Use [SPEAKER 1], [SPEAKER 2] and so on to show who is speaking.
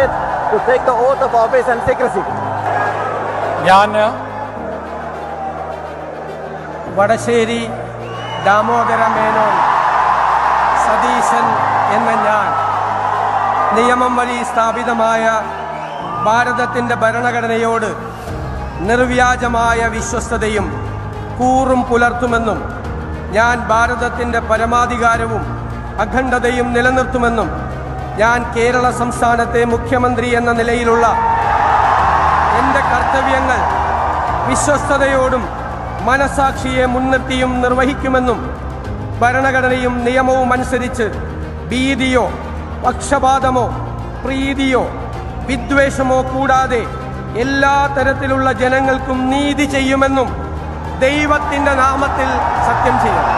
[SPEAKER 1] To take the oath of office and secrecy.
[SPEAKER 2] ഞാൻ വടശ്ശേരി ദാമോദര മേനോൻ സതീശൻ എന്ന ഞാൻ നിയമം വഴി സ്ഥാപിതമായ ഭാരതത്തിൻ്റെ ഭരണഘടനയോട് നിർവ്യാജമായ വിശ്വസ്തതയും കൂറും പുലർത്തുമെന്നും ഞാൻ ഭാരതത്തിൻ്റെ പരമാധികാരവും അഖണ്ഡതയും നിലനിർത്തുമെന്നും ഞാൻ കേരള സംസ്ഥാനത്തെ മുഖ്യമന്ത്രി എന്ന നിലയിലുള്ള എൻ്റെ കർത്തവ്യങ്ങൾ വിശ്വസ്തയോടും മനസാക്ഷിയെ മുൻനിർത്തിയും നിർവഹിക്കുമെന്നും ഭരണഘടനയും നിയമവും അനുസരിച്ച് ഭീതിയോ പക്ഷപാതമോ പ്രീതിയോ വിദ്വേഷമോ കൂടാതെ എല്ലാ തരത്തിലുള്ള ജനങ്ങൾക്കും നീതി ചെയ്യുമെന്നും ദൈവത്തിൻ്റെ നാമത്തിൽ സത്യം ചെയ്യുന്നു.